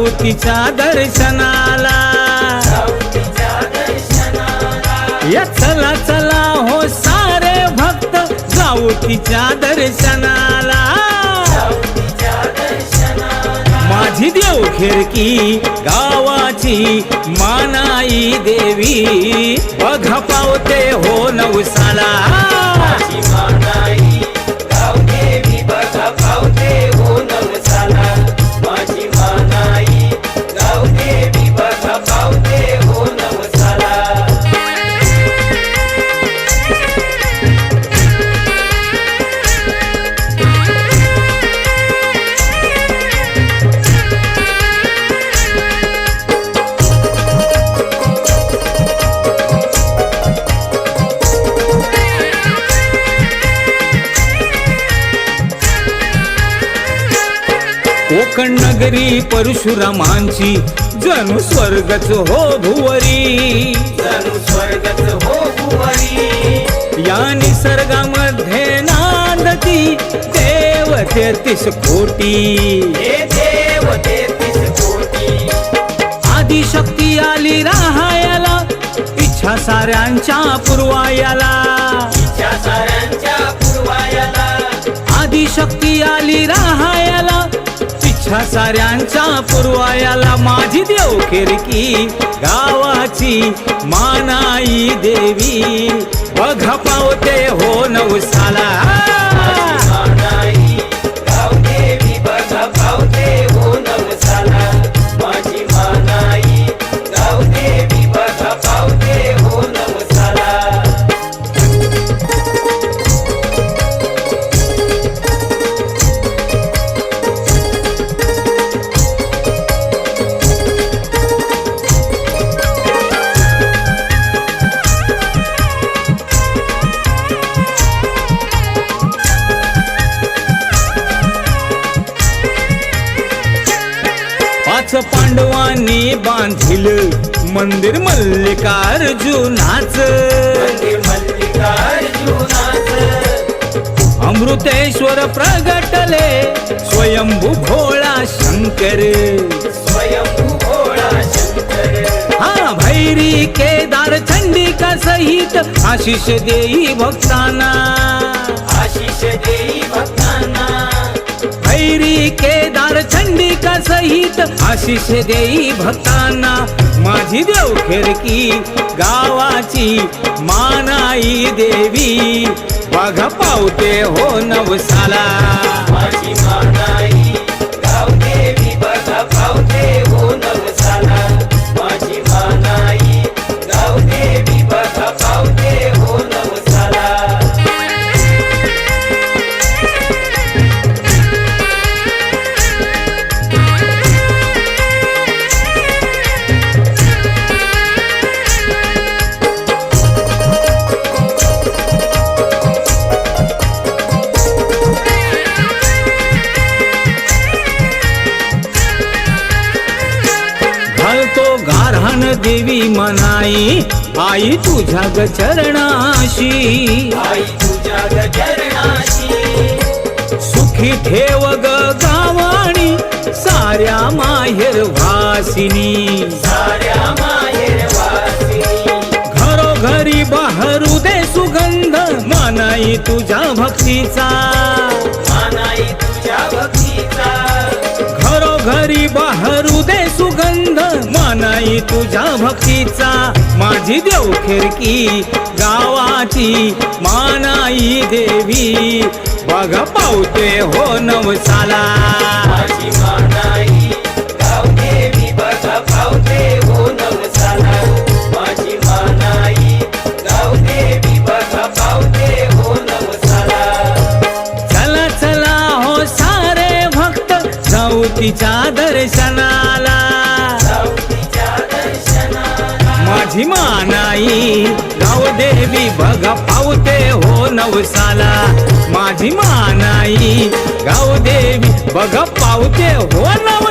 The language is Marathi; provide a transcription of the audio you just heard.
जाऊ तिच्या दर्शनाला, या चला चला हो सारे भक्त जाऊ तिच्या दर्शनाला। माझी देवखेरकी गावाची मानाई देवी, बघा पावते हो नवसाला। कोकण नगरी परशुरामांची जणू स्वर्गच हो भुवरी, जणू स्वर्गच हो भुवरी। या निसर्गामध्ये नांदती देव 33 कोटी, हे देव 33 कोटी। आदिशक्ती आली राहायला, इच्छा साऱ्यांच्या पुरवायला, इच्छा साऱ्यांच्या पुरवायला। आदिशक्ती आली राहायला, इच्छा साऱ्यांच्या पुरवायला। माझी देवखेरकी गावाची मानाई देवी, बघा पावते हो नवसाला। मानाई गाव देवी, बघा पावते हो नवसाला। माझी मानाई गाव देवी, बघा पावते हो नवसाला। पाच पांडवांनी बांधिल मंदिर मल्लिकार्जुनाच, मंदिर मल्लिकार्जुनाच। अमृतेश्वर प्रगटले स्वयंभू भोळा शंकर, स्वयंभू भोळा शंकर। हा भैरी केदार चंडिका सहित आशीष देई भक्तांना, आशीष देई भक्तांना। भैरी केदार चंडिका सहित आशीष देई भक्तांना। माझी देवखेरकी गावाची मानाई देवी, बघा पावते हो नवसाला। माझी मानाई गाव देवी, बघा पावते हो नवसाला। माझी मानाई गाव देवी, बघा पावते हो नवसाला। गारहान देवी मनाई आई तुझ्या ग चरणाशी, आई तुझ्या ग चरणाशी। सुखी ठेव ग गावाणी साऱ्या माहेर वासिनी, साऱ्या माहेर वासिनी। घरोघरी बहरू दे सुगंध मनाई तुझ्या भक्तीचा, मानाई तुझ्या भक्तीचा। घरोघरी बहरू दे सुगंध मनाई तुझ्या भक्तीचा। माझी देवखेरकी गावाची मानाई देवी, बघा पावते हो नवसाला। माझी मानाई गाव देवी, बघा पावते हो नवसाला। माझी मानाई गाव देवी, बघा पावते हो नवसाला। चला चला हो सारे भक्त जाऊ तिच्या दर्शनाला, जाऊ तिच्या दर्शनाला। माझी मानाई गाव देवी, बघा पावते हो नवसाला। माझी मानाई गाव देवी, बघा पावते हो नवसाला।